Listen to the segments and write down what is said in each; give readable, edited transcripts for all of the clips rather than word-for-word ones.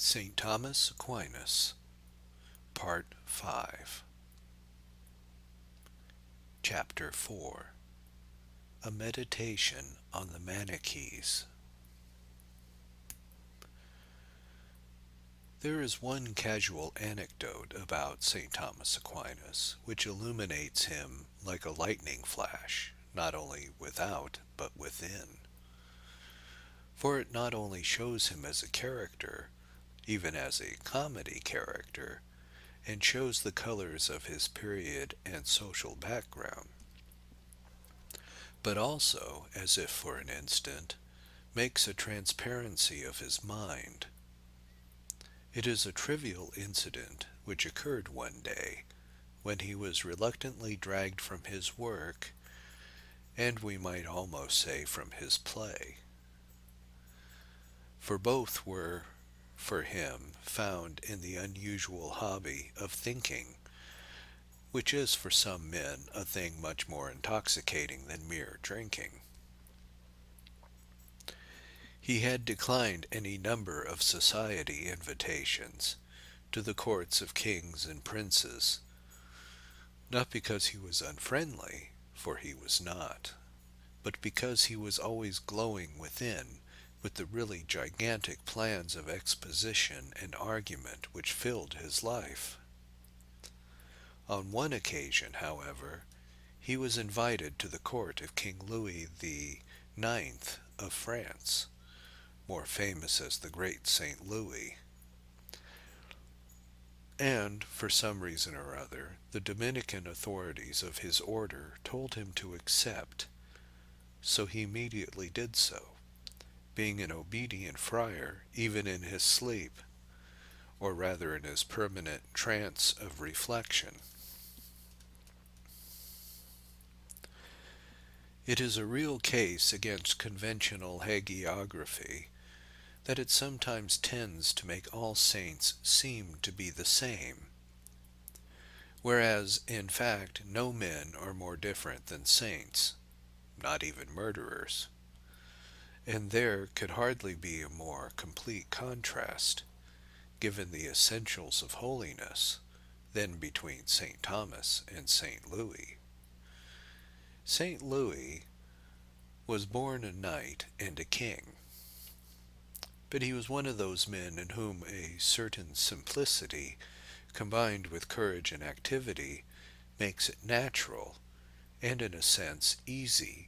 St. Thomas Aquinas, Part 5. Chapter 4. A Meditation on the Manichaeans. There is one casual anecdote about St. Thomas Aquinas which illuminates him like a lightning flash, not only without but within. For it not only shows him as a character, even as a comedy character, and shows the colors of his period and social background, but also, as if for an instant, makes a transparency of his mind. It is a trivial incident which occurred one day when he was reluctantly dragged from his work, and we might almost say from his play. For both were, for him, found in the unusual hobby of thinking, which is for some men a thing much more intoxicating than mere drinking. He had declined any number of society invitations to the courts of kings and princes, not because he was unfriendly, for he was not, but because he was always glowing within with the really gigantic plans of exposition and argument which filled his life. On one occasion, however, he was invited to the court of King Louis the IX of France, more famous as the great St. Louis, and, for some reason or other, the Dominican authorities of his order told him to accept, so he immediately did so, being an obedient friar even in his sleep, or rather in his permanent trance of reflection. It is a real case against conventional hagiography that it sometimes tends to make all saints seem to be the same, whereas in fact no men are more different than saints, not even murderers. And there could hardly be a more complete contrast, given the essentials of holiness, than between St. Thomas and St. Louis. St. Louis was born a knight and a king, but he was one of those men in whom a certain simplicity, combined with courage and activity, makes it natural, and in a sense easy,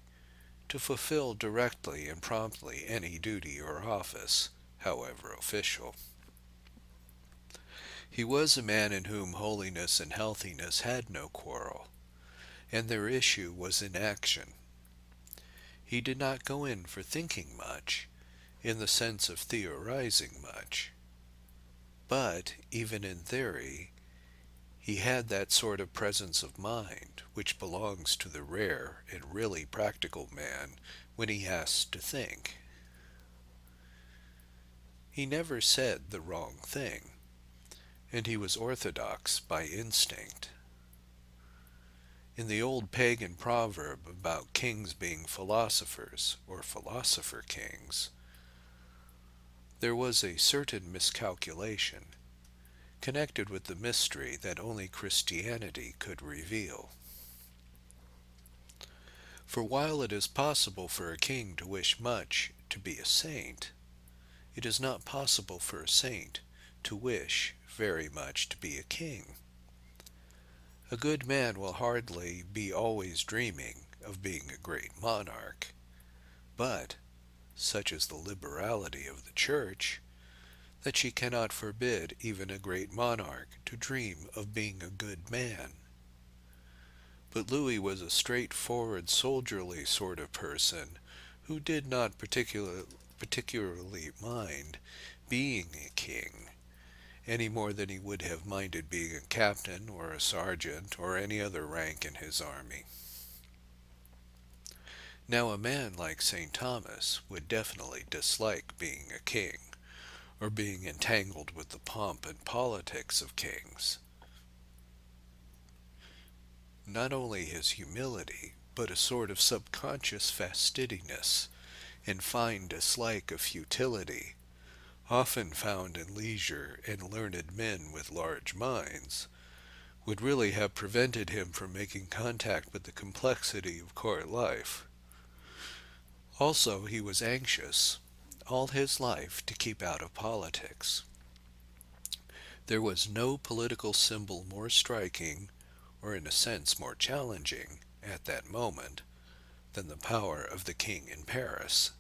to fulfill directly and promptly any duty or office, however official. He was a man in whom holiness and healthiness had no quarrel, and their issue was in action. He did not go in for thinking much, in the sense of theorizing much, but, even in theory, he had that sort of presence of mind which belongs to the rare and really practical man when he has to think. He never said the wrong thing, and he was orthodox by instinct. In the old pagan proverb about kings being philosophers, or philosopher kings, there was a certain miscalculation connected with the mystery that only Christianity could reveal. For while it is possible for a king to wish much to be a saint, it is not possible for a saint to wish very much to be a king. A good man will hardly be always dreaming of being a great monarch, but, such is the liberality of the Church, that she cannot forbid even a great monarch to dream of being a good man. But Louis was a straightforward, soldierly sort of person who did not particularly mind being a king, any more than he would have minded being a captain or a sergeant or any other rank in his army. Now a man like St. Thomas would definitely dislike being a king, or being entangled with the pomp and politics of kings. Not only his humility, but a sort of subconscious fastidiness and fine dislike of futility often found in leisure and learned men with large minds, would really have prevented him from making contact with the complexity of court life. Also, he was anxious, all his life, to keep out of politics. There was no political symbol more striking, or in a sense more challenging, at that moment, than the power of the king in Paris.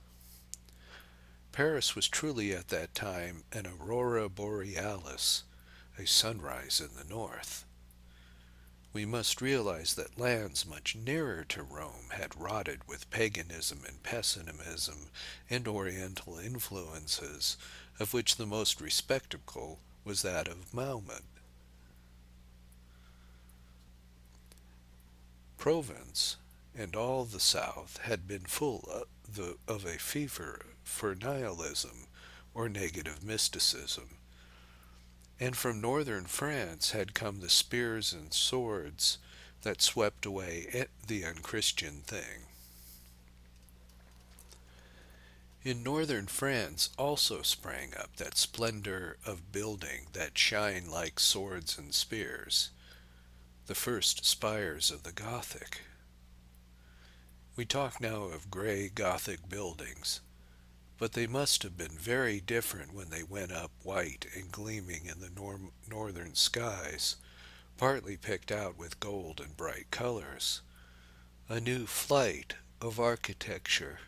Paris was truly at that time an aurora borealis, a sunrise in the north. We must realize that lands much nearer to Rome had rotted with paganism and pessimism and oriental influences, of which the most respectable was that of Mahomet. Provence and all the south had been full of a fever for nihilism or negative mysticism, and from northern France had come the spears and swords that swept away the unchristian thing. In northern France also sprang up that splendor of building that shine like swords and spears, the first spires of the Gothic. We talk now of gray Gothic buildings, but they must have been very different when they went up white and gleaming in the northern skies, partly picked out with gold and bright colors. A new flight of architecture,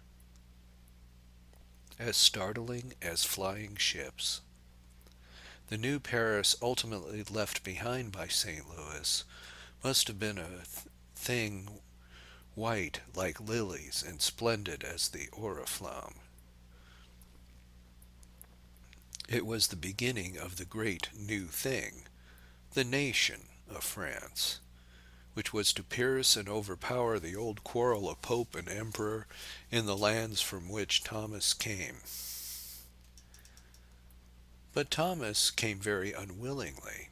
as startling as flying ships. The new Paris ultimately left behind by St. Louis must have been a thing white like lilies and splendid as the oriflamme. It was the beginning of the great new thing, the nation of France, which was to pierce and overpower the old quarrel of Pope and Emperor in the lands from which Thomas came. But Thomas came very unwillingly,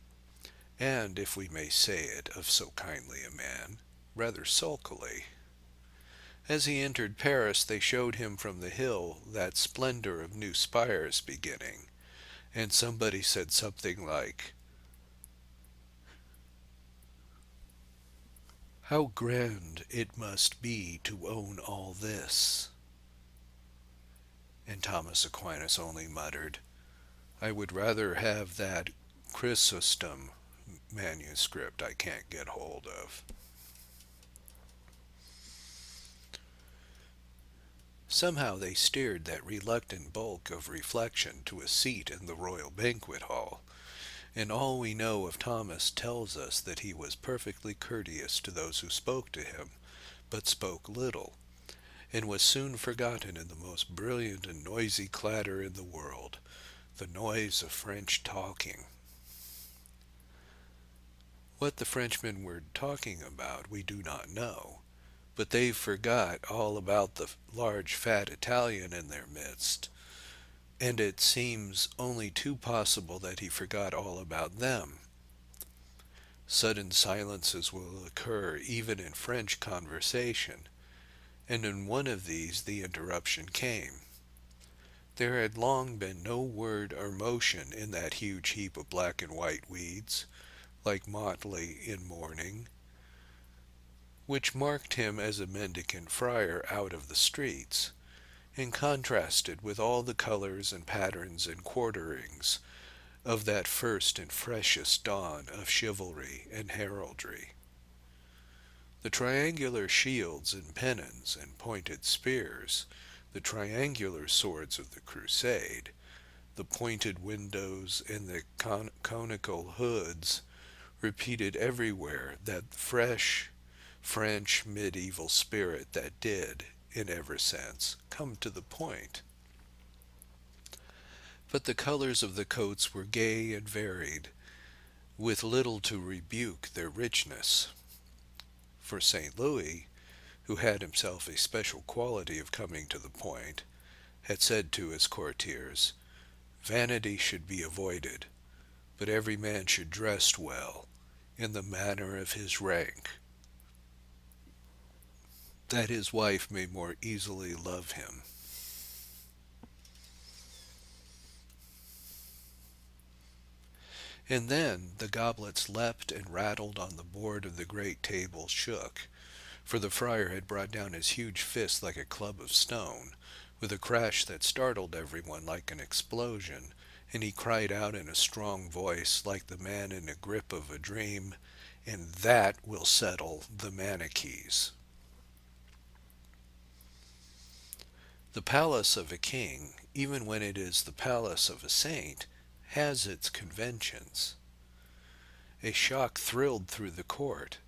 and, if we may say it of so kindly a man, rather sulkily. As he entered Paris, they showed him from the hill that splendor of new spires beginning, and somebody said something like, "How grand it must be to own all this." And Thomas Aquinas only muttered, "I would rather have that Chrysostom manuscript I can't get hold of." Somehow they steered that reluctant bulk of reflection to a seat in the royal banquet hall, and all we know of Thomas tells us that he was perfectly courteous to those who spoke to him, but spoke little, and was soon forgotten in the most brilliant and noisy clatter in the world, the noise of French talking. What the Frenchmen were talking about we do not know, but they forgot all about the large fat Italian in their midst, and it seems only too possible that he forgot all about them. Sudden silences will occur even in French conversation, and in one of these the interruption came. There had long been no word or motion in that huge heap of black and white weeds, like motley in mourning, which marked him as a mendicant friar out of the streets, and contrasted with all the colors and patterns and quarterings of that first and freshest dawn of chivalry and heraldry. The triangular shields and pennons and pointed spears, the triangular swords of the crusade, the pointed windows and the conical hoods, repeated everywhere that fresh French medieval spirit that did, in every sense, come to the point. But the colors of the coats were gay and varied, with little to rebuke their richness. For St. Louis, who had himself a special quality of coming to the point, had said to his courtiers, "Vanity should be avoided, but every man should dress well, in the manner of his rank, that his wife may more easily love him." And then the goblets leapt and rattled on the board of the great table shook, for the friar had brought down his huge fist like a club of stone, with a crash that startled everyone like an explosion, and he cried out in a strong voice, like the man in a grip of a dream, "And that will settle the Manichees." The palace of a king, even when it is the palace of a saint, has its conventions. A shock thrilled through the court,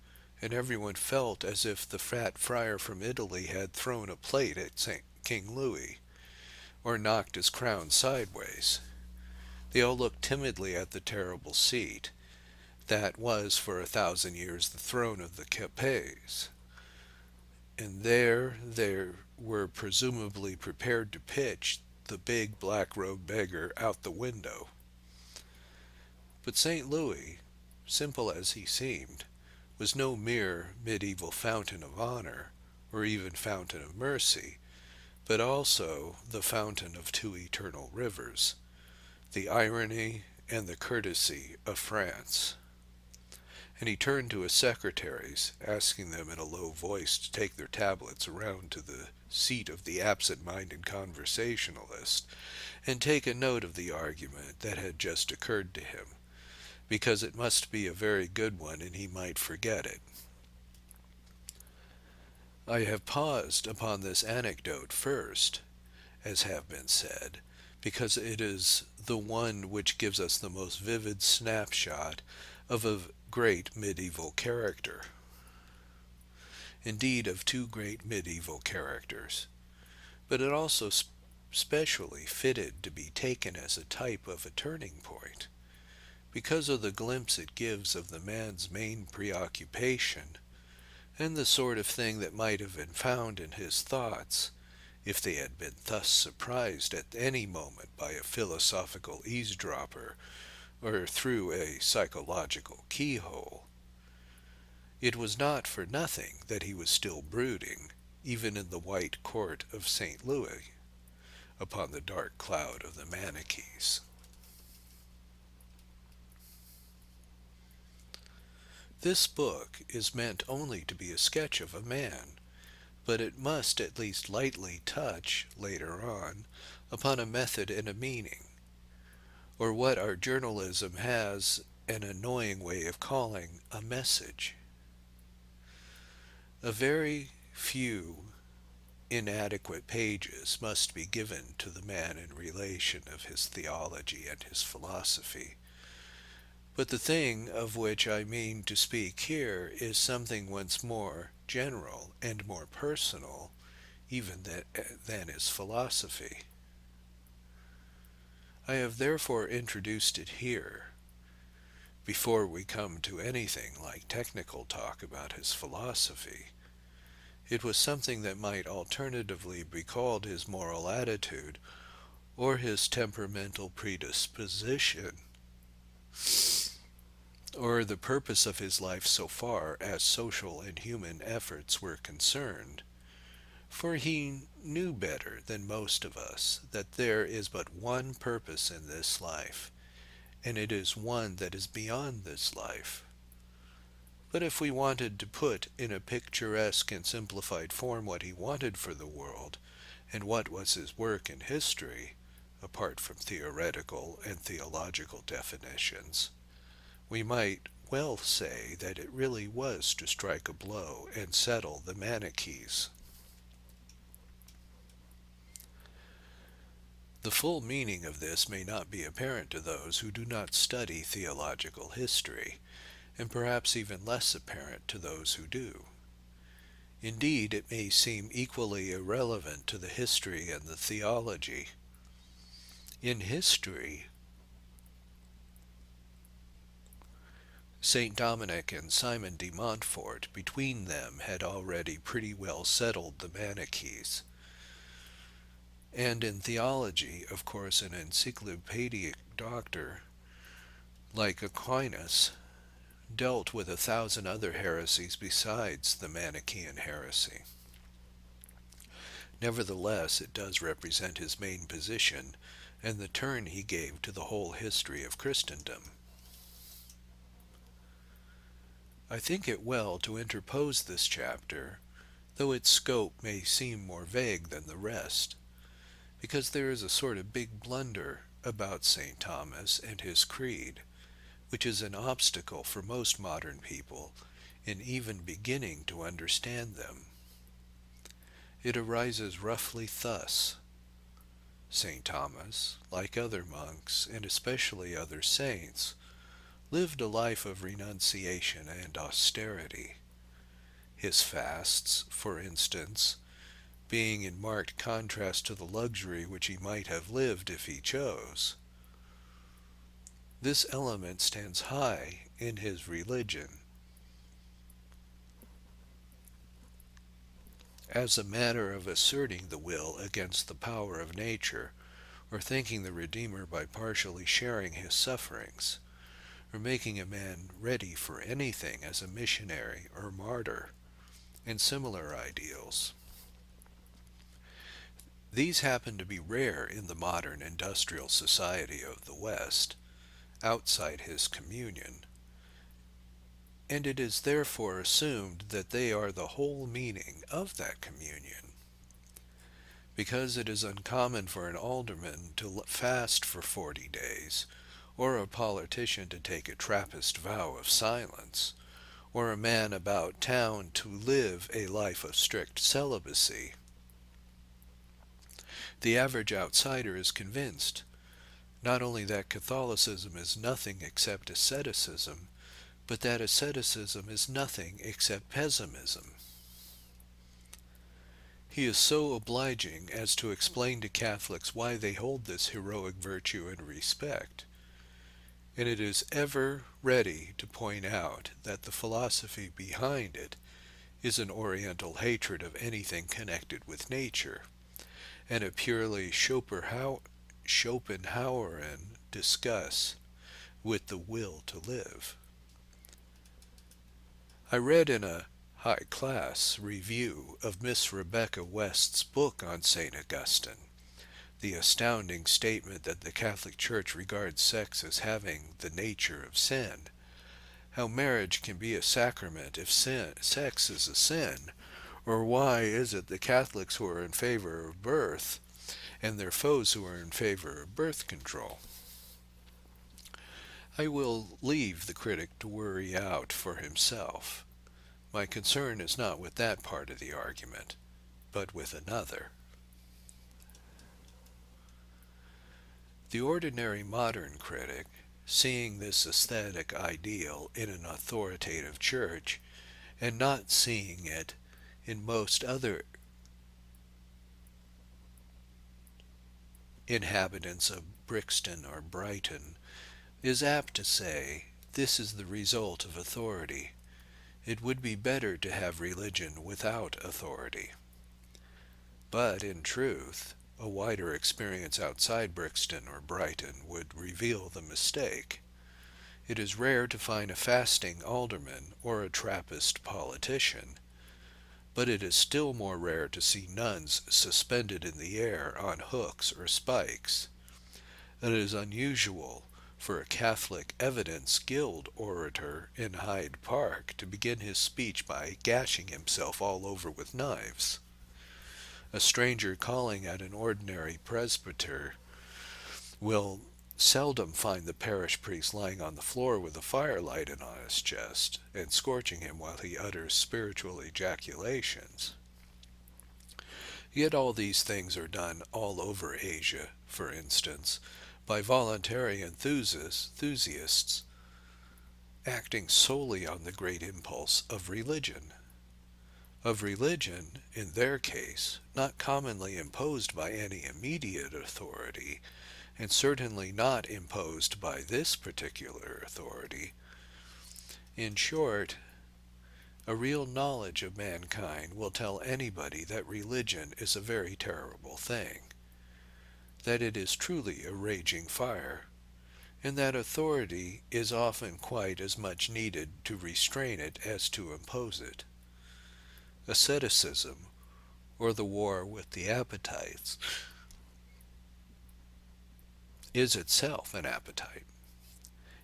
and everyone felt as if the fat friar from Italy had thrown a plate at King Louis, or knocked his crown sideways. They all looked timidly at the terrible seat that was for 1,000 years the throne of the Capets, and there they were presumably prepared to pitch the big black-robed beggar out the window. But St. Louis, simple as he seemed, was no mere medieval fountain of honor, or even fountain of mercy, but also the fountain of two eternal rivers, the irony and the courtesy of France. And he turned to his secretaries, asking them in a low voice to take their tablets around to the seat of the absent-minded conversationalist, and take a note of the argument that had just occurred to him, because it must be a very good one and he might forget it. I have paused upon this anecdote first, as have been said, because it is the one which gives us the most vivid snapshot of a great medieval character. Indeed, of two great medieval characters. But it also specially fitted to be taken as a type of a turning point, because of the glimpse it gives of the man's main preoccupation, and the sort of thing that might have been found in his thoughts, if they had been thus surprised at any moment by a philosophical eavesdropper, or through a psychological keyhole. It was not for nothing that he was still brooding, even in the white court of St. Louis, upon the dark cloud of the Manichees. This book is meant only to be a sketch of a man, but it must at least lightly touch, later on, upon a method and a meaning, or what our journalism has an annoying way of calling a message. A very few inadequate pages must be given to the man in relation of his theology and his philosophy. But the thing of which I mean to speak here is something once more general and more personal even than his philosophy. I have therefore introduced it here, before we come to anything like technical talk about his philosophy. It was something that might alternatively be called his moral attitude or his temperamental predisposition, or the purpose of his life so far as social and human efforts were concerned. For he knew better than most of us that there is but one purpose in this life, and it is one that is beyond this life. But if we wanted to put in a picturesque and simplified form what he wanted for the world, and what was his work in history, apart from theoretical and theological definitions, we might well say that it really was to strike a blow and settle the Manichees. The full meaning of this may not be apparent to those who do not study theological history, and perhaps even less apparent to those who do. Indeed, it may seem equally irrelevant to the history and the theology. In history, St. Dominic and Simon de Montfort between them had already pretty well settled the Manichees. And in theology, of course, an encyclopedic doctor like Aquinas dealt with 1,000 other heresies besides the Manichaean heresy. Nevertheless, it does represent his main position and the turn he gave to the whole history of Christendom. I think it well to interpose this chapter, though its scope may seem more vague than the rest, because there is a sort of big blunder about St. Thomas and his creed, which is an obstacle for most modern people in even beginning to understand them. It arises roughly thus. St. Thomas, like other monks, and especially other saints, lived a life of renunciation and austerity. His fasts, for instance, being in marked contrast to the luxury which he might have lived if he chose. This element stands high in his religion. As a matter of asserting the will against the power of nature, or thanking the Redeemer by partially sharing his sufferings, or making a man ready for anything as a missionary or martyr, and similar ideals. These happen to be rare in the modern industrial society of the West, outside his communion, and it is therefore assumed that they are the whole meaning of that communion. Because it is uncommon for an alderman to fast for 40 days, or a politician to take a Trappist vow of silence, or a man about town to live a life of strict celibacy, the average outsider is convinced not only that Catholicism is nothing except asceticism, but that asceticism is nothing except pessimism. He is so obliging as to explain to Catholics why they hold this heroic virtue in respect, and it is ever ready to point out that the philosophy behind it is an Oriental hatred of anything connected with nature, and a purely Schopenhauerian disgust with the will to live. I read in a high-class review of Miss Rebecca West's book on St. Augustine the astounding statement that the Catholic Church regards sex as having the nature of sin, how marriage can be a sacrament if sex is a sin, or why is it the Catholics who are in favor of birth and their foes who are in favor of birth control. I will leave the critic to worry out for himself. My concern is not with that part of the argument, but with another. The ordinary modern critic, seeing this aesthetic ideal in an authoritative church, and not seeing it in most other inhabitants of Brixton or Brighton, is apt to say, this is the result of authority. It would be better to have religion without authority. But, in truth, a wider experience outside Brixton or Brighton would reveal the mistake. It is rare to find a fasting alderman or a Trappist politician, but it is still more rare to see nuns suspended in the air on hooks or spikes. It is unusual for a Catholic Evidence Guild orator in Hyde Park to begin his speech by gashing himself all over with knives. A stranger calling at an ordinary presbyter will seldom find the parish priest lying on the floor with a fire lighted on his chest and scorching him while he utters spiritual ejaculations. Yet all these things are done all over Asia, for instance, by voluntary enthusiasts acting solely on the great impulse of religion. Of religion, in their case, not commonly imposed by any immediate authority, and certainly not imposed by this particular authority. In short, a real knowledge of mankind will tell anybody that religion is a very terrible thing, that it is truly a raging fire, and that authority is often quite as much needed to restrain it as to impose it. Asceticism, or the war with the appetites, is itself an appetite.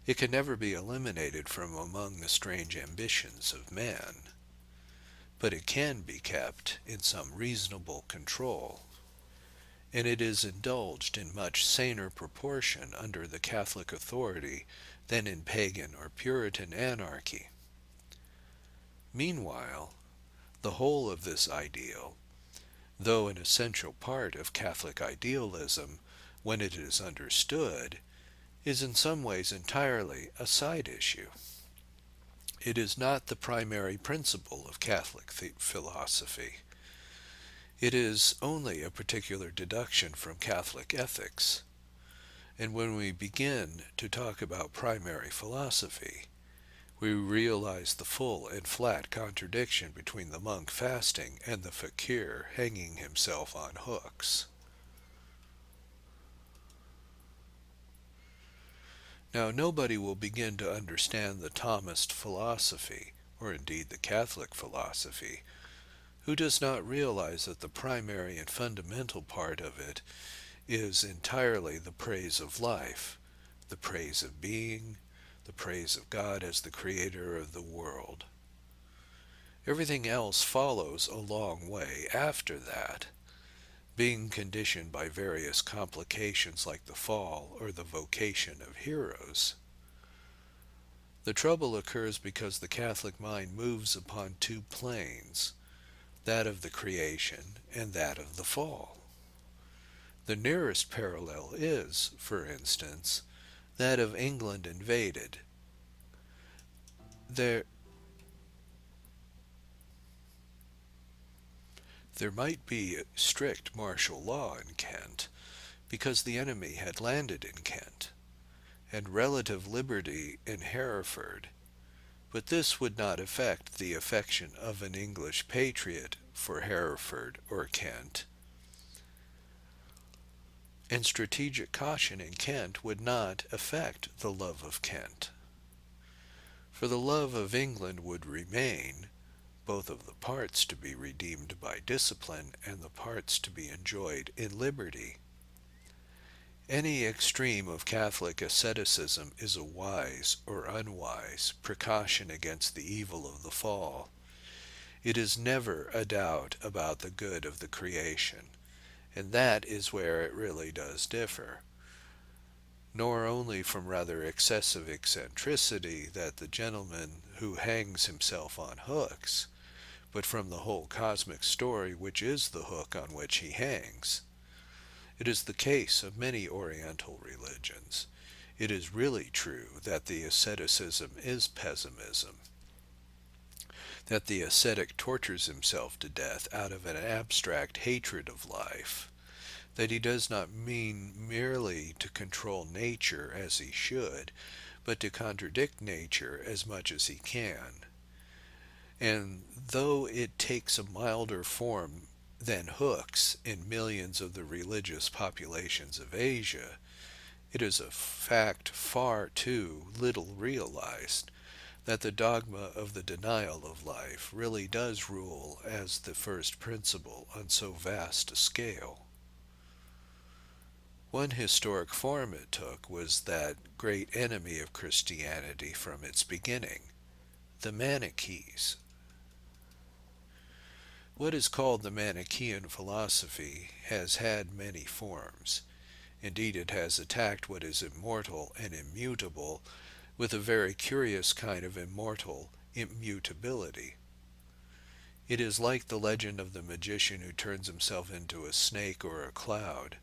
It can never be eliminated from among the strange ambitions of man, but it can be kept in some reasonable control, and it is indulged in much saner proportion under the Catholic authority than in pagan or Puritan anarchy. Meanwhile, the whole of this ideal, though an essential part of Catholic idealism when it is understood, is in some ways entirely a side issue. It is not the primary principle of Catholic philosophy. It is only a particular deduction from Catholic ethics. And when we begin to talk about primary philosophy, we realize the full and flat contradiction between the monk fasting and the fakir hanging himself on hooks. Now, nobody will begin to understand the Thomist philosophy, or indeed the Catholic philosophy, who does not realize that the primary and fundamental part of it is entirely the praise of life, the praise of being, the praise of God as the creator of the world. Everything else follows a long way after that, being conditioned by various complications like the fall or the vocation of heroes. The trouble occurs because the Catholic mind moves upon two planes, that of the creation and that of the fall. The nearest parallel is, for instance, that of England invaded. There might be strict martial law in Kent, because the enemy had landed in Kent, and relative liberty in Hereford, but this would not affect the affection of an English patriot for Hereford or Kent. And strategic caution in Kent would not affect the love of Kent. For the love of England would remain, both of the parts to be redeemed by discipline and the parts to be enjoyed in liberty. Any extreme of Catholic asceticism is a wise or unwise precaution against the evil of the fall. It is never a doubt about the good of the creation, and that is where it really does differ, nor only from rather excessive eccentricity that the gentleman who hangs himself on hooks, but from the whole cosmic story which is the hook on which he hangs. It is the case of many Oriental religions. It is really true that the asceticism is pessimism, that the ascetic tortures himself to death out of an abstract hatred of life, that he does not mean merely to control nature as he should, but to contradict nature as much as he can. And though it takes a milder form than hooks in millions of the religious populations of Asia, it is a fact far too little realized that the dogma of the denial of life really does rule as the first principle on so vast a scale. One historic form it took was that great enemy of Christianity from its beginning, the Manichaeans. What is called the Manichaean philosophy has had many forms. Indeed, it has attacked what is immortal and immutable with a very curious kind of immortal immutability. It is like the legend of the magician who turns himself into a snake or a cloud,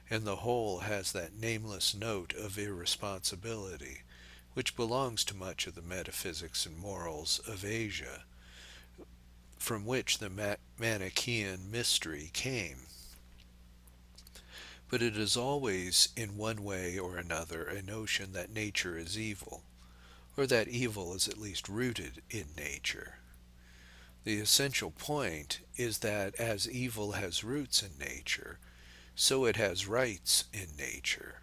and the whole has that nameless note of irresponsibility which belongs to much of the metaphysics and morals of Asia, from which the Manichaean mystery came. But it is always, in one way or another, a notion that nature is evil, or that evil is at least rooted in nature. The essential point is that as evil has roots in nature, so it has rights in nature.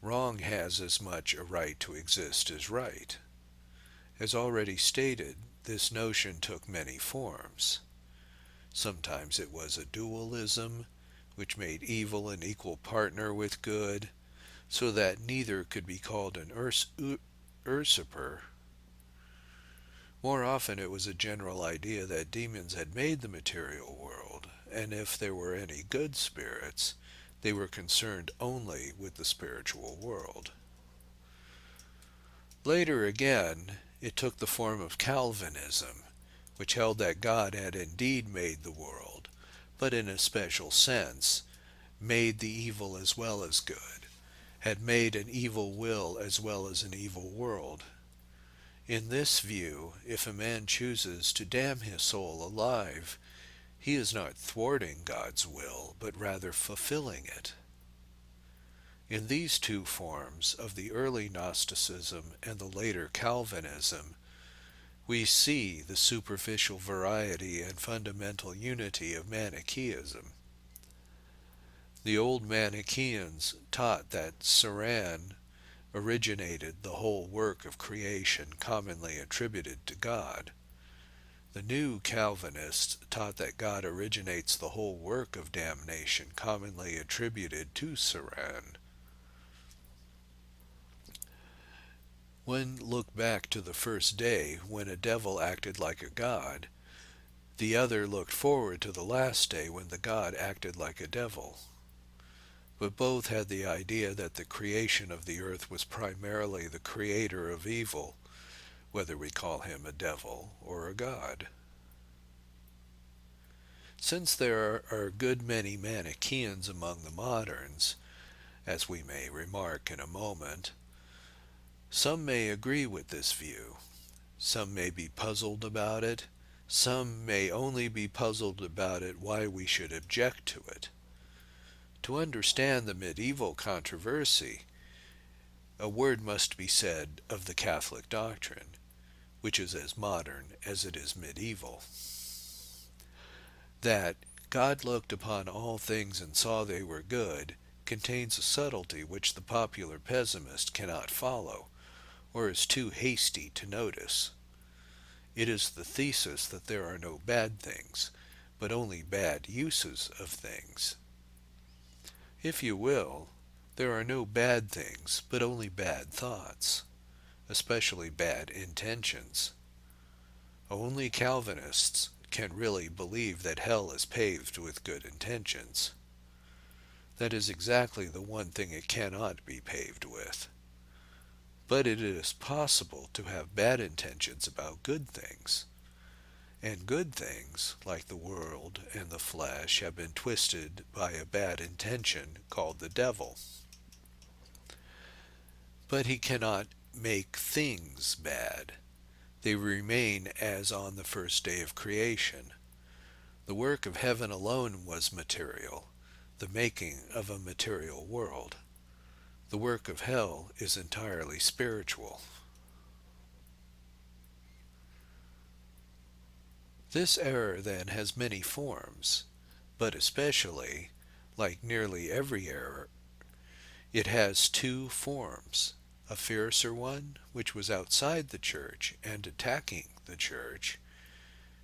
Wrong has as much a right to exist as right. As already stated, this notion took many forms. Sometimes it was a dualism, which made evil an equal partner with good. so that neither could be called an usurper. More often it was a general idea that demons had made the material world, and if there were any good spirits, they were concerned only with the spiritual world. Later again, it took the form of Calvinism, which held that God had indeed made the world, but in a special sense, made the evil as well as good, had made an evil will as well as an evil world. In this view, if a man chooses to damn his soul alive, he is not thwarting God's will, but rather fulfilling it. In these two forms of the early Gnosticism and the later Calvinism, we see the superficial variety and fundamental unity of Manichaeism. The old Manichaeans taught that Saran originated the whole work of creation commonly attributed to God. The new Calvinists taught that God originates the whole work of damnation commonly attributed to Saran. One looked back to the first day when a devil acted like a god. The other looked forward to the last day when the god acted like a devil. But both had the idea that the creation of the earth was primarily the creator of evil, whether we call him a devil or a god. Since there are a good many Manichaeans among the moderns, as we may remark in a moment, some may agree with this view, some may be puzzled about it, some may only be puzzled about it why we should object to it. To understand the medieval controversy, a word must be said of the Catholic doctrine, which is as modern as it is medieval. That God looked upon all things and saw they were good contains a subtlety which the popular pessimist cannot follow, or is too hasty to notice. It is the thesis that there are no bad things, but only bad uses of things. If you will, there are no bad things, but only bad thoughts, especially bad intentions. Only Calvinists can really believe that hell is paved with good intentions. That is exactly the one thing it cannot be paved with. But it is possible to have bad intentions about good things. And good things, like the world and the flesh, have been twisted by a bad intention called the devil. But he cannot make things bad. They remain as on the first day of creation. The work of heaven alone was material, the making of a material world. The work of hell is entirely spiritual. This error, then, has many forms, but especially, like nearly every error, it has two forms: a fiercer one, which was outside the church and attacking the church,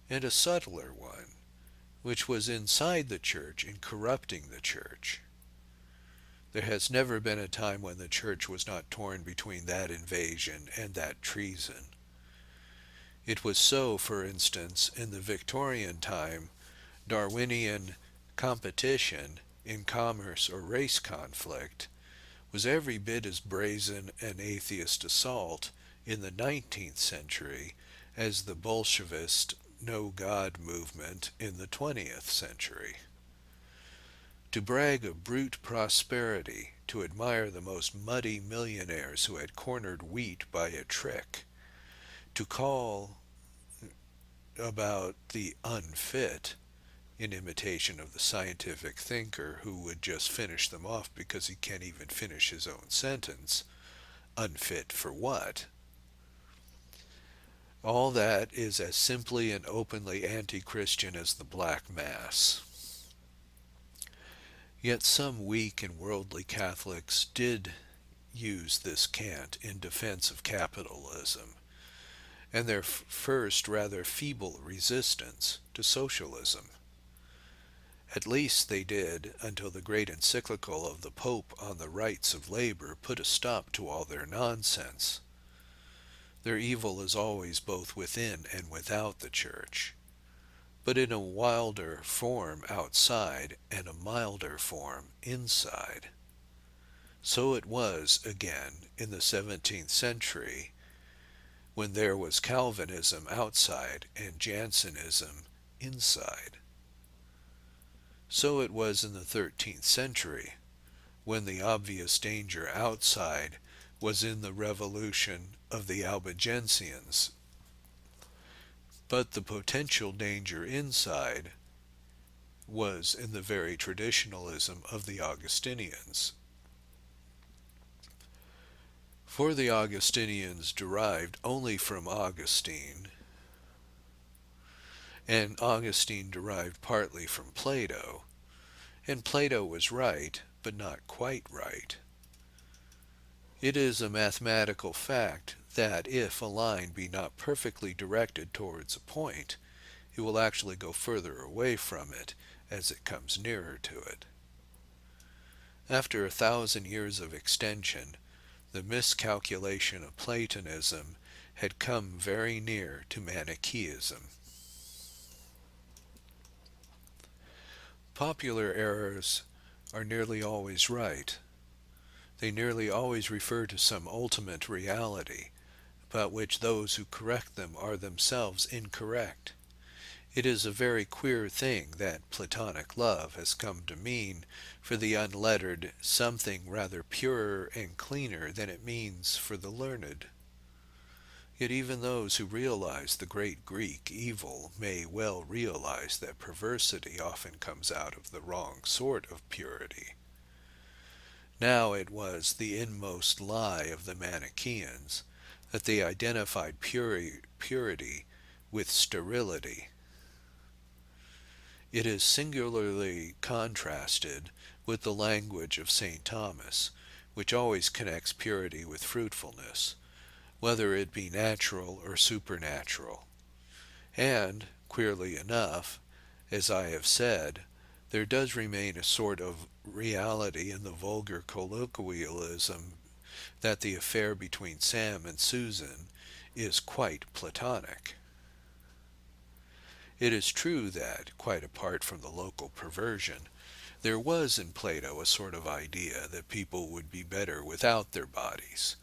and a subtler one, which was inside the church and corrupting the church. There has never been a time when the church was not torn between that invasion and that treason. It was so, for instance, in the Victorian time. Darwinian competition in commerce or race conflict was every bit as brazen an atheist assault in the 19th century as the Bolshevist No God movement in the 20th century. To brag of brute prosperity, to admire the most muddy millionaires who had cornered wheat by a trick, to call about the unfit, in imitation of the scientific thinker who would just finish them off because he can't even finish his own sentence. Unfit for what? All that is as simply and openly anti-Christian as the Black Mass. Yet some weak and worldly Catholics did use this cant in defense of capitalism, and their first rather feeble resistance to socialism. At least they did until the great encyclical of the Pope on the rights of labor put a stop to all their nonsense. Their evil is always both within and without the Church, but in a wilder form outside and a milder form inside. So it was again in the 17th century, when there was Calvinism outside and Jansenism inside. So it was in the 13th century, when the obvious danger outside was in the revolution of the Albigensians, but the potential danger inside was in the very traditionalism of the Augustinians. For the Augustinians derived only from Augustine, and Augustine derived partly from Plato, and Plato was right, but not quite right. It is a mathematical fact that if a line be not perfectly directed towards a point, it will actually go further away from it as it comes nearer to it. After 1,000 years of extension, the miscalculation of Platonism had come very near to Manichaeism. Popular errors are nearly always right. They nearly always refer to some ultimate reality, about which those who correct them are themselves incorrect. It is a very queer thing that Platonic love has come to mean for the unlettered something rather purer and cleaner than it means for the learned. Yet even those who realize the great Greek evil may well realize that perversity often comes out of the wrong sort of purity. Now it was the inmost lie of the Manichaeans that they identified purity with sterility. It is singularly contrasted with the language of St. Thomas, which always connects purity with fruitfulness, whether it be natural or supernatural. And, queerly enough, as I have said, there does remain a sort of reality in the vulgar colloquialism that the affair between Sam and Susan is quite Platonic. It is true that, quite apart from the local perversion, there was in Plato a sort of idea that people would be better without their bodies,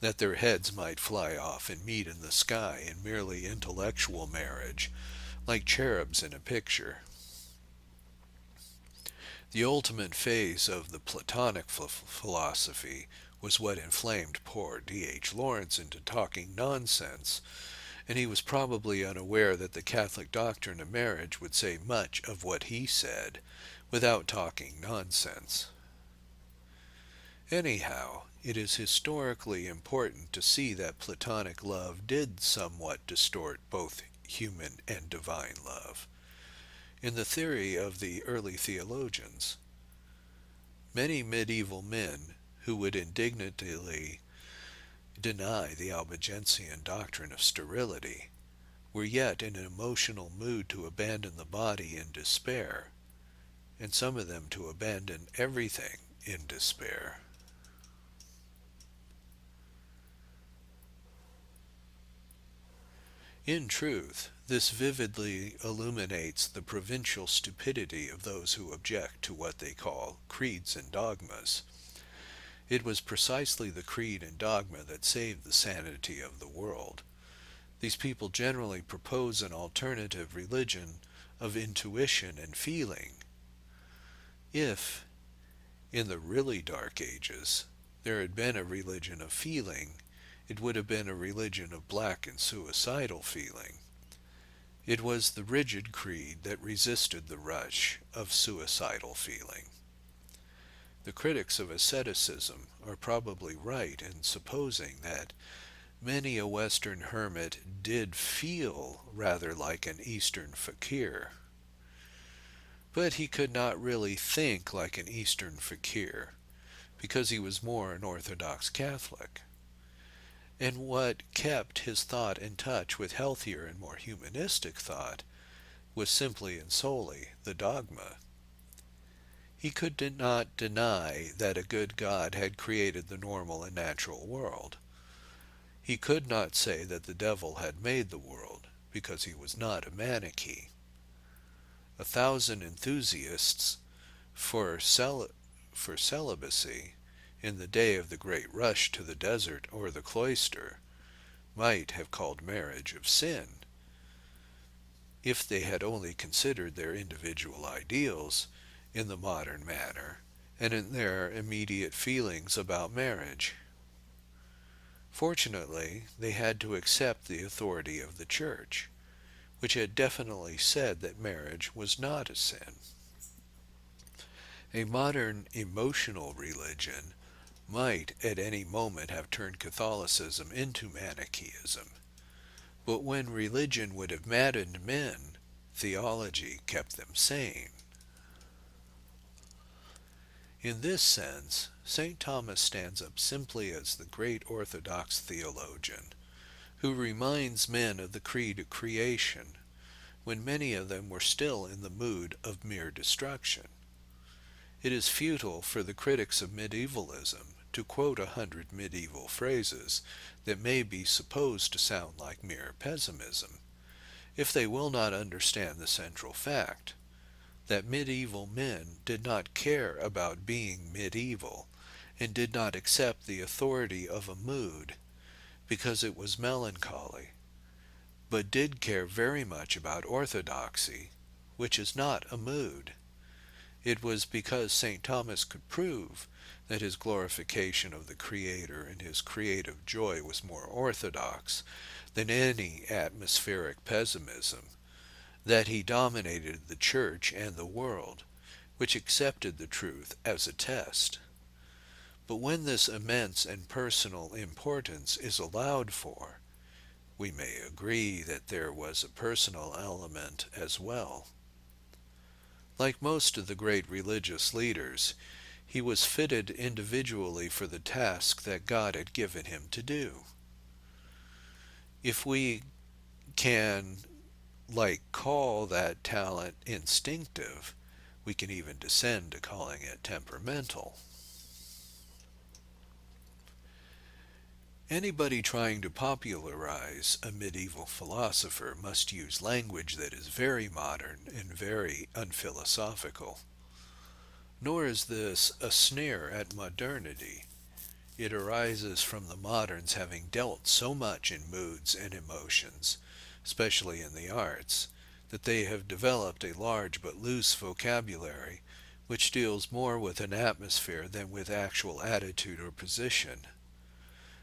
that their heads might fly off and meet in the sky in merely intellectual marriage, like cherubs in a picture. The ultimate phase of the Platonic philosophy was what inflamed poor D.H. Lawrence into talking nonsense, and he was probably unaware that the Catholic doctrine of marriage would say much of what he said without talking nonsense. Anyhow, it is historically important to see that Platonic love did somewhat distort both human and divine love. In the theory of the early theologians, many medieval men who would indignantly deny the Albigensian doctrine of sterility were yet in an emotional mood to abandon the body in despair, and some of them to abandon everything in despair. In truth, this vividly illuminates the provincial stupidity of those who object to what they call creeds and dogmas. It was precisely the creed and dogma that saved the sanity of the world. These people generally propose an alternative religion of intuition and feeling. If, in the really dark ages, there had been a religion of feeling, it would have been a religion of black and suicidal feeling. It was the rigid creed that resisted the rush of suicidal feeling. The critics of asceticism are probably right in supposing that many a Western hermit did feel rather like an Eastern fakir. But he could not really think like an Eastern fakir, because he was more an Orthodox Catholic. And what kept his thought in touch with healthier and more humanistic thought was simply and solely the dogma. He could not deny that a good God had created the normal and natural world. He could not say that the devil had made the world, because he was not a Manichaean. 1,000 enthusiasts for celibacy in the day of the great rush to the desert or the cloister might have called marriage of sin, if they had only considered their individual ideals in the modern manner and in their immediate feelings about marriage. Fortunately, they had to accept the authority of the Church, which had definitely said that marriage was not a sin. A modern emotional religion might at any moment have turned Catholicism into Manichaeism, but when religion would have maddened men, theology kept them sane. In this sense, St. Thomas stands up simply as the great Orthodox theologian, who reminds men of the creed of creation, when many of them were still in the mood of mere destruction. It is futile for the critics of medievalism to quote 100 medieval phrases that may be supposed to sound like mere pessimism, if they will not understand the central fact, that medieval men did not care about being medieval, and did not accept the authority of a mood because it was melancholy, but did care very much about orthodoxy, which is not a mood. It was because St. Thomas could prove that his glorification of the Creator and his creative joy was more orthodox than any atmospheric pessimism, that he dominated the Church and the world, which accepted the truth as a test. But when this immense and personal importance is allowed for, we may agree that there was a personal element as well. Like most of the great religious leaders, he was fitted individually for the task that God had given him to do. If we can, call that talent instinctive, we can even descend to calling it temperamental. Anybody trying to popularize a medieval philosopher must use language that is very modern and very unphilosophical. Nor is this a sneer at modernity. It arises from the moderns having dealt so much in moods and emotions, especially in the arts, that they have developed a large but loose vocabulary which deals more with an atmosphere than with actual attitude or position.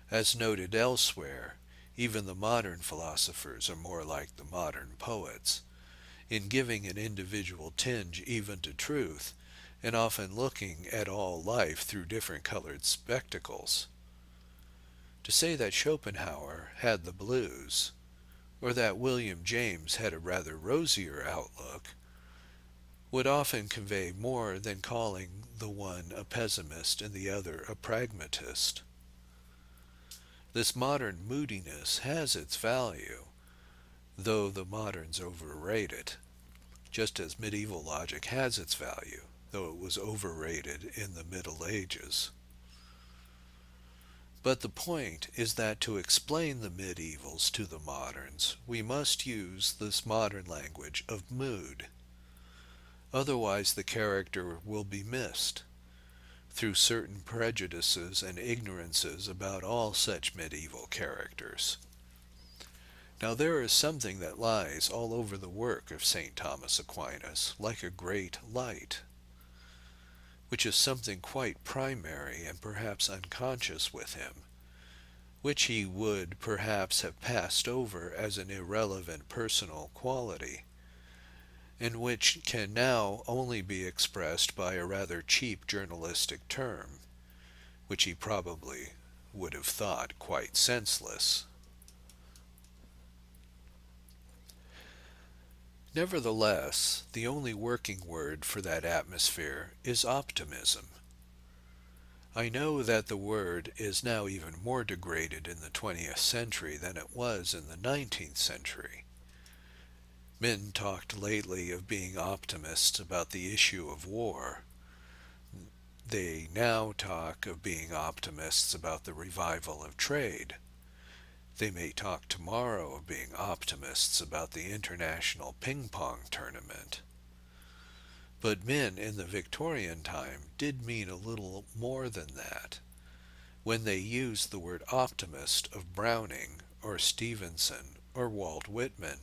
As noted elsewhere, even the modern philosophers are more like the modern poets, in giving an individual tinge even to truth, and often looking at all life through different colored spectacles. To say that Schopenhauer had the blues, or that William James had a rather rosier outlook, would often convey more than calling the one a pessimist and the other a pragmatist. This modern moodiness has its value, though the moderns overrate it, just as medieval logic has its value, though it was overrated in the Middle Ages. But the point is that to explain the medievals to the moderns, we must use this modern language of mood. Otherwise the character will be missed, through certain prejudices and ignorances about all such medieval characters. Now there is something that lies all over the work of St. Thomas Aquinas, like a great light, which is something quite primary and perhaps unconscious with him, which he would perhaps have passed over as an irrelevant personal quality, and which can now only be expressed by a rather cheap journalistic term, which he probably would have thought quite senseless. Nevertheless, the only working word for that atmosphere is optimism. I know that the word is now even more degraded in the 20th century than it was in the 19th century. Men talked lately of being optimists about the issue of war, They now talk of being optimists about the revival of trade. They may talk tomorrow of being optimists about the international ping-pong tournament. But men in the Victorian time did mean a little more than that when they used the word optimist of Browning or Stevenson or Walt Whitman,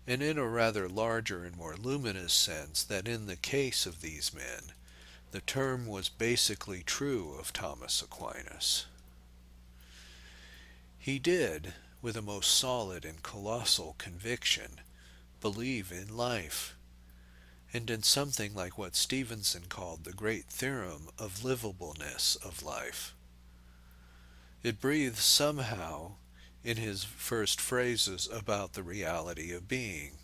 and in a rather larger and more luminous sense that in the case of these men, the term was basically true of Thomas Aquinas. He did, with a most solid and colossal conviction, believe in life, and in something like what Stevenson called the great theorem of livableness of life. It breathes somehow in his first phrases about the reality of being.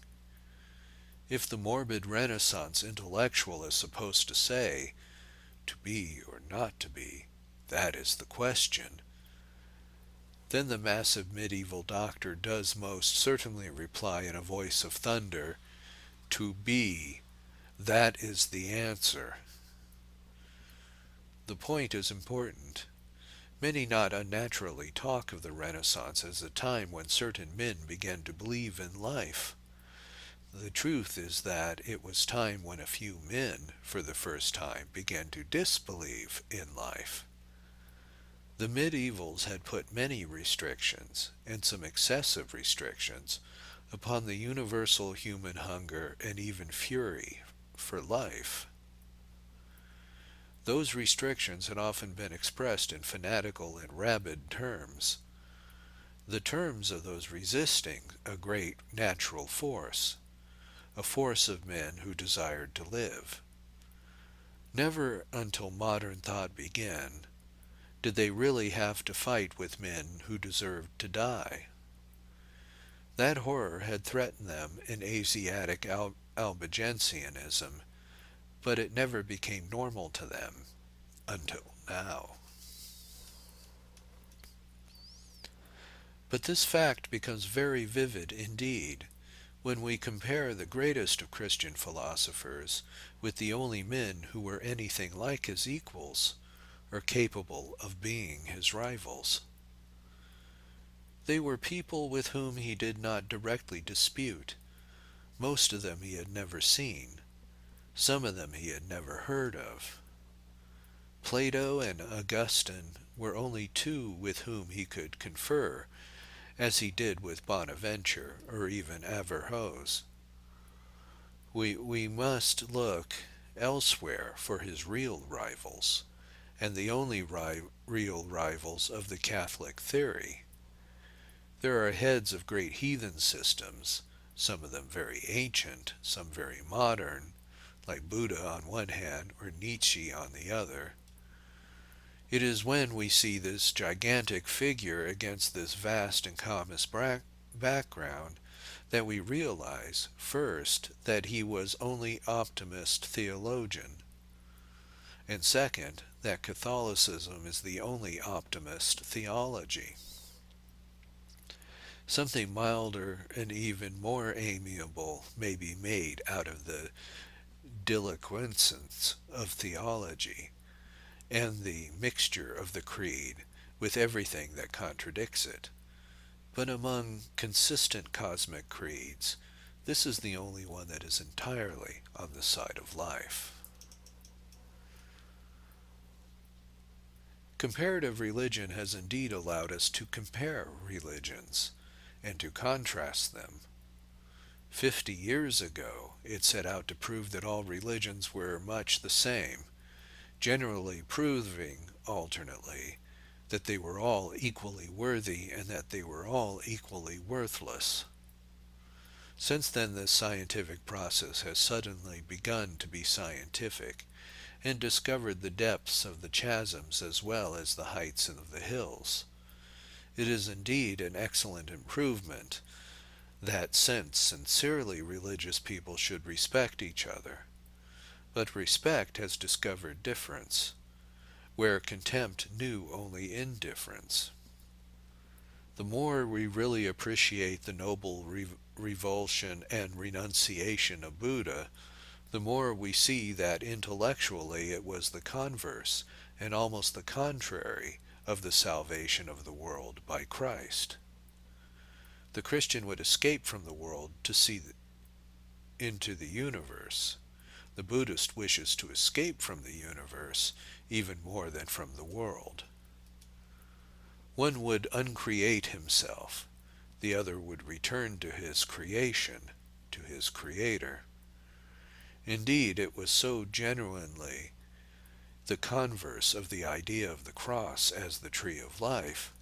If the morbid Renaissance intellectual is supposed to say, to be or not to be, that is the question, then the massive medieval doctor does most certainly reply in a voice of thunder, to be, that is the answer. The point is important. Many not unnaturally talk of the Renaissance as a time when certain men began to believe in life. The truth is that it was time when a few men, for the first time, began to disbelieve in life. The medievals had put many restrictions, and some excessive restrictions, upon the universal human hunger and even fury for life. Those restrictions had often been expressed in fanatical and rabid terms, the terms of those resisting a great natural force, a force of men who desired to live. Never until modern thought began did they really have to fight with men who deserved to die. That horror had threatened them in Asiatic Albigensianism, but it never became normal to them until now. But this fact becomes very vivid indeed when we compare the greatest of Christian philosophers with the only men who were anything like his equals, or capable of being his rivals. They were people with whom he did not directly dispute. Most of them he had never seen. Some of them he had never heard of. Plato and Augustine were only two with whom he could confer, as he did with Bonaventure or even Averroes. We must look elsewhere for his real rivals, and the only real rivals of the Catholic theory. There are heads of great heathen systems, some of them very ancient, some very modern, like Buddha on one hand or Nietzsche on the other. It is when we see this gigantic figure against this vast and common background that we realize, first, that he was only optimist theologian, and second, that Catholicism is the only optimist theology. Something milder and even more amiable may be made out of the deliquescence of theology, and the mixture of the creed with everything that contradicts it. But among consistent cosmic creeds, this is the only one that is entirely on the side of life. Comparative religion has indeed allowed us to compare religions and to contrast them. 50 years ago, it set out to prove that all religions were much the same, generally proving, alternately, that they were all equally worthy and that they were all equally worthless. Since then, this scientific process has suddenly begun to be scientific, and discovered the depths of the chasms as well as the heights of the hills. It is indeed an excellent improvement that sincerely religious people should respect each other. But respect has discovered difference, where contempt knew only indifference. The more we really appreciate the noble revulsion and renunciation of Buddha, the more we see that intellectually it was the converse, and almost the contrary, of the salvation of the world by Christ. The Christian would escape from the world to see into the universe. The Buddhist wishes to escape from the universe even more than from the world. One would uncreate himself, the other would return to his creation, to his Creator. Indeed, it was so genuinely the converse of the idea of the cross as the tree of life,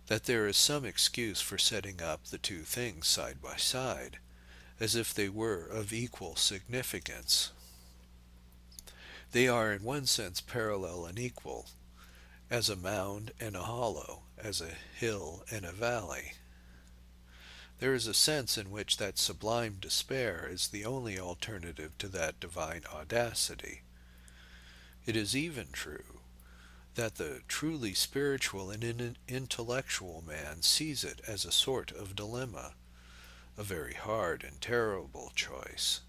that there is some excuse for setting up the two things side by side, as if they were of equal significance. They are in one sense parallel and equal, as a mound and a hollow, as a hill and a valley. There is a sense in which that sublime despair is the only alternative to that divine audacity. It is even true that the truly spiritual and intellectual man sees it as a sort of dilemma, a very hard and terrible choice.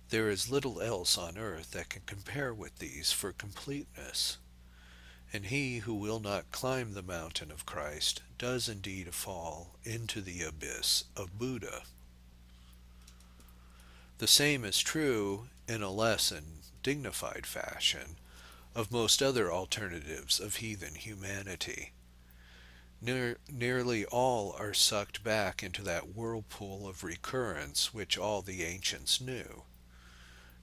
There is little else on earth that can compare with these for completeness, and he who will not climb the mountain of Christ does indeed fall into the abyss of Buddha. The same is true, in a less and dignified fashion, of most other alternatives of heathen humanity. Nearly all are sucked back into that whirlpool of recurrence which all the ancients knew.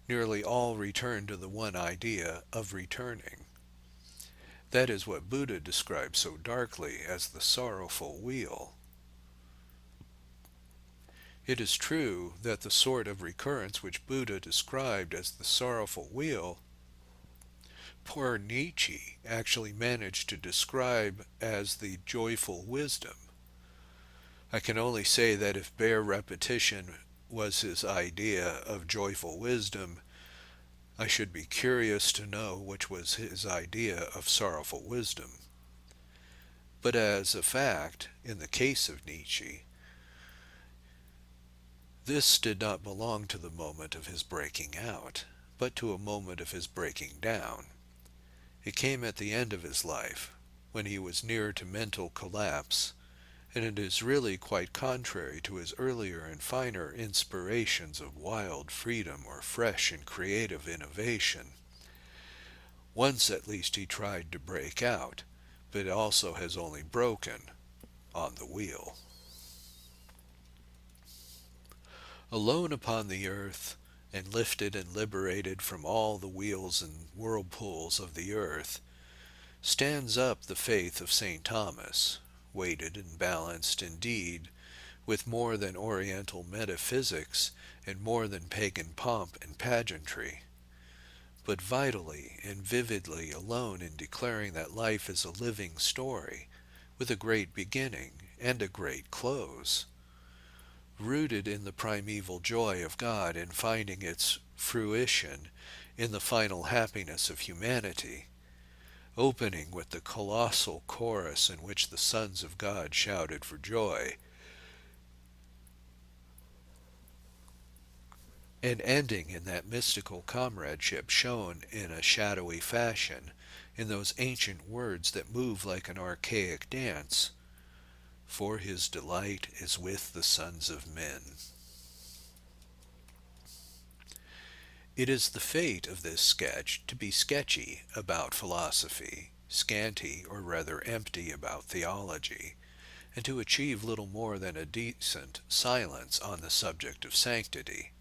Nearly all return to the one idea of returning. That is what Buddha describes so darkly as the sorrowful wheel. It is true that the sort of recurrence which Buddha described as the sorrowful wheel, poor Nietzsche actually managed to describe as the joyful wisdom. I can only say that if bare repetition was his idea of joyful wisdom, I should be curious to know which was his idea of sorrowful wisdom. But as a fact, in the case of Nietzsche, this did not belong to the moment of his breaking out, but to a moment of his breaking down. It came at the end of his life, when he was near to mental collapse, and it is really quite contrary to his earlier and finer inspirations of wild freedom or fresh and creative innovation. Once at least he tried to break out, but also has only broken on the wheel. Alone upon the earth, and lifted and liberated from all the wheels and whirlpools of the earth, stands up the faith of St. Thomas, weighted and balanced indeed with more than oriental metaphysics and more than pagan pomp and pageantry, but vitally and vividly alone in declaring that life is a living story, with a great beginning and a great close, rooted in the primeval joy of God in finding its fruition in the final happiness of humanity, opening with the colossal chorus in which the sons of God shouted for joy, and ending in that mystical comradeship shown in a shadowy fashion in those ancient words that move like an archaic dance, "For his delight is with the sons of men." It is the fate of this sketch to be sketchy about philosophy, scanty or rather empty about theology, and to achieve little more than a decent silence on the subject of sanctity.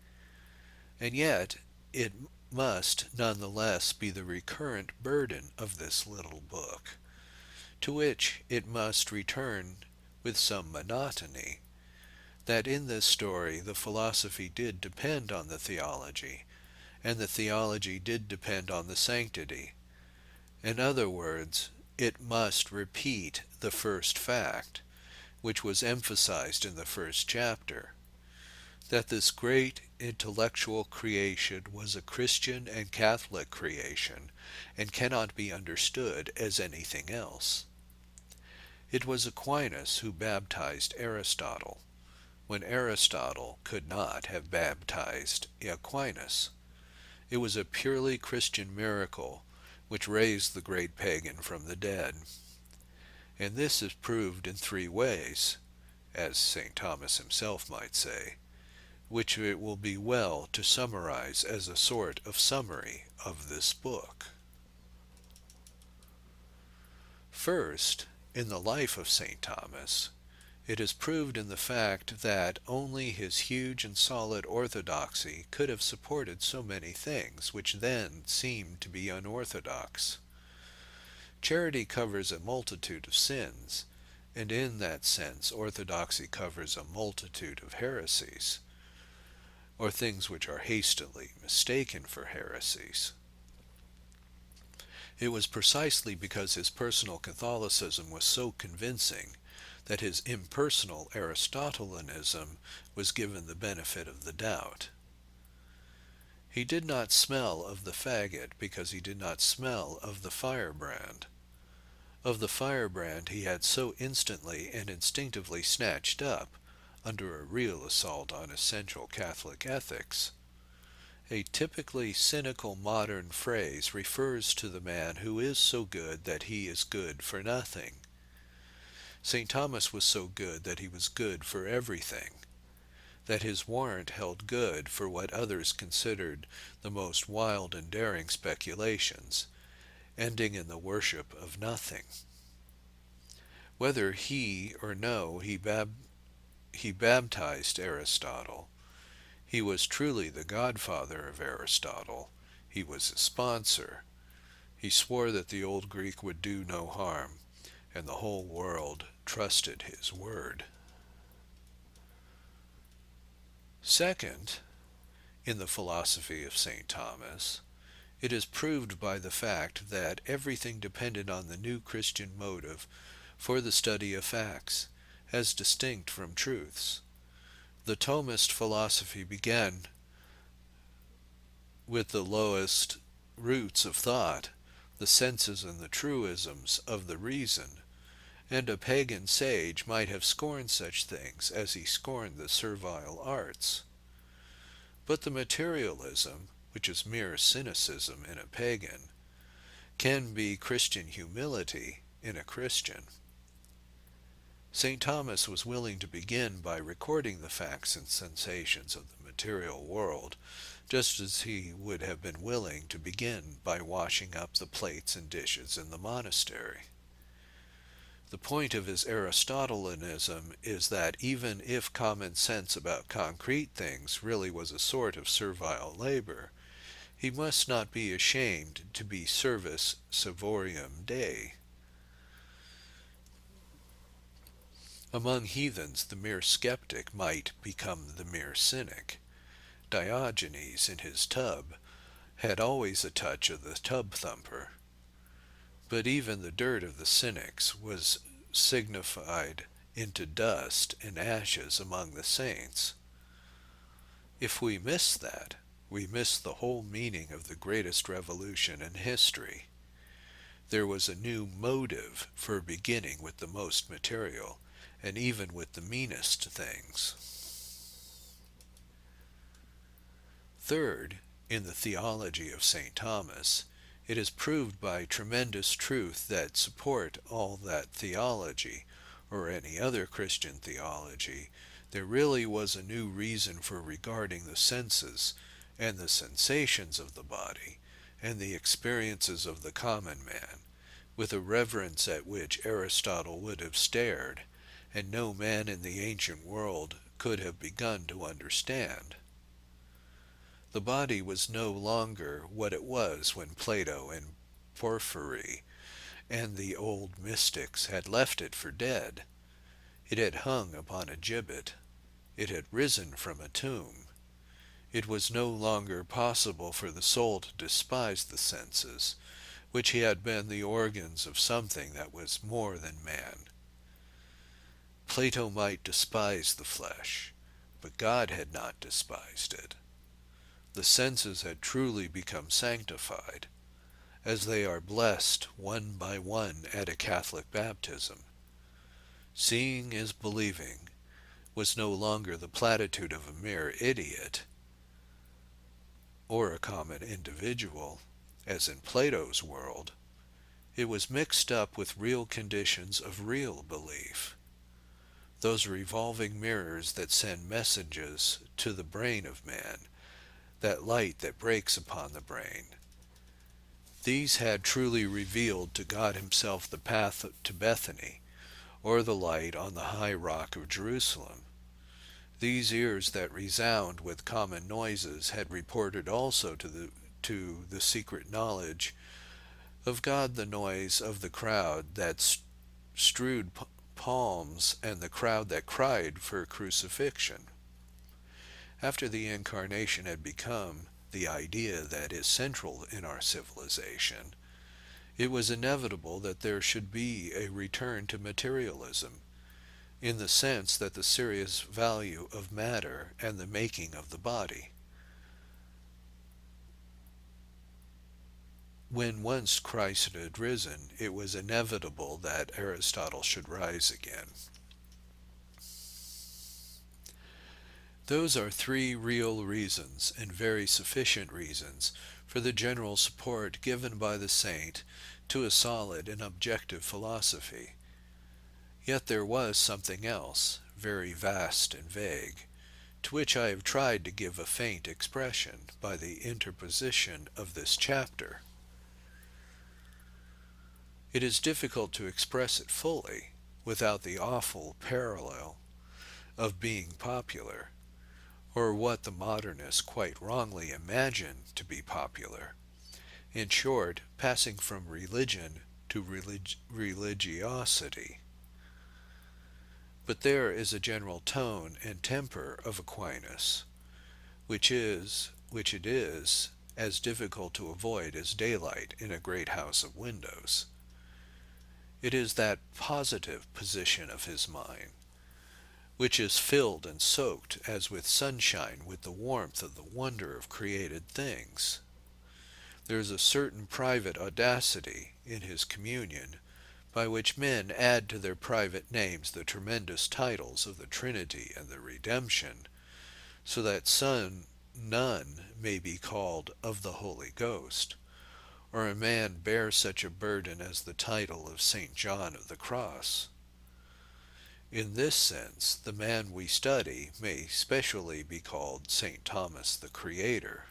And yet it must none the less be the recurrent burden of this little book, to which it must return with some monotony, that in this story the philosophy did depend on the theology, and the theology did depend on the sanctity. In other words, it must repeat the first fact, which was emphasized in the first chapter, that this great intellectual creation was a Christian and Catholic creation, and cannot be understood as anything else. It was Aquinas who baptized Aristotle, when Aristotle could not have baptized Aquinas. It was a purely Christian miracle which raised the great pagan from the dead. And this is proved in 3 ways, as St. Thomas himself might say, which it will be well to summarize as a sort of summary of this book. First, in the life of St. Thomas, it is proved in the fact that only his huge and solid orthodoxy could have supported so many things which then seemed to be unorthodox. Charity covers a multitude of sins, and in that sense orthodoxy covers a multitude of heresies, or things which are hastily mistaken for heresies. It was precisely because his personal Catholicism was so convincing that his impersonal Aristotelianism was given the benefit of the doubt. He did not smell of the faggot because he did not smell of the firebrand. Of the firebrand he had so instantly and instinctively snatched up, under a real assault on essential Catholic ethics. A typically cynical modern phrase refers to the man who is so good that he is good for nothing. St. Thomas was so good that he was good for everything, that his warrant held good for what others considered the most wild and daring speculations, ending in the worship of nothing. Whether he or no he baptized Aristotle, he was truly the godfather of Aristotle. He was his sponsor. He swore that the old Greek would do no harm, and the whole world trusted his word. Second, in the philosophy of St. Thomas, it is proved by the fact that everything depended on the new Christian motive for the study of facts, as distinct from truths. The Thomist philosophy began with the lowest roots of thought, the senses and the truisms of the reason, and a pagan sage might have scorned such things as he scorned the servile arts. But the materialism, which is mere cynicism in a pagan, can be Christian humility in a Christian. St. Thomas was willing to begin by recording the facts and sensations of the material world, just as he would have been willing to begin by washing up the plates and dishes in the monastery. The point of his Aristotelianism is that even if common sense about concrete things really was a sort of servile labor, he must not be ashamed to be servus servorum Dei. Among heathens, the mere skeptic might become the mere cynic. Diogenes, in his tub, had always a touch of the tub-thumper. But even the dirt of the cynics was signified into dust and ashes among the saints. If we miss that, we miss the whole meaning of the greatest revolution in history. There was a new motive for beginning with the most material, and even with the meanest things. Third, in the theology of St. Thomas, it is proved by tremendous truth that support all that theology, or any other Christian theology, there really was a new reason for regarding the senses and the sensations of the body and the experiences of the common man with a reverence at which Aristotle would have stared, and no man in the ancient world could have begun to understand. The body was no longer what it was when Plato and Porphyry and the old mystics had left it for dead. It had hung upon a gibbet. It had risen from a tomb. It was no longer possible for the soul to despise the senses, which had been the organs of something that was more than man. Plato might despise the flesh, but God had not despised it. The senses had truly become sanctified, as they are blessed one by one at a Catholic baptism. Seeing is believing, was no longer the platitude of a mere idiot or a common individual, as in Plato's world. It was mixed up with real conditions of real belief, those revolving mirrors that send messages to the brain of man, that light that breaks upon the brain. These had truly revealed to God himself the path to Bethany, or the light on the high rock of Jerusalem. These ears that resound with common noises had reported also to the secret knowledge of God the noise of the crowd that strewed palms and the crowd that cried for crucifixion. After the incarnation had become the idea that is central in our civilization, it was inevitable that there should be a return to materialism, in the sense that the serious value of matter and the making of the body. When once Christ had risen, it was inevitable that Aristotle should rise again. Those are three real reasons, and very sufficient reasons, for the general support given by the saint to a solid and objective philosophy. Yet there was something else, very vast and vague, to which I have tried to give a faint expression by the interposition of this chapter. It is difficult to express it fully, without the awful parallel of being popular, or what the modernists quite wrongly imagine to be popular. In short, passing from religion to religiosity. But there is a general tone and temper of Aquinas, which it is as difficult to avoid as daylight in a great house of windows. It is that positive position of his mind, which is filled and soaked as with sunshine with the warmth of the wonder of created things. There is a certain private audacity in his communion, by which men add to their private names the tremendous titles of the Trinity and the Redemption, so that none may be called of the Holy Ghost, or a man bear such a burden as the title of St. John of the Cross. In this sense, the man we study may specially be called St. Thomas the Creator.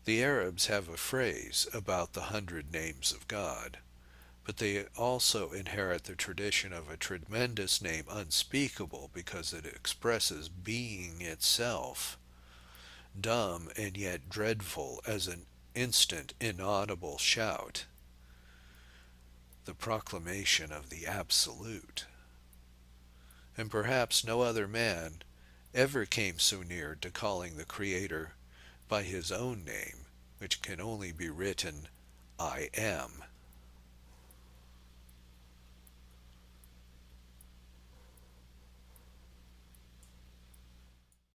The Arabs have a phrase about the 100 names of God, but they also inherit the tradition of a tremendous name unspeakable because it expresses being itself, dumb and yet dreadful as an instant inaudible shout, the proclamation of the Absolute. And perhaps no other man ever came so near to calling the Creator by his own name, which can only be written I am.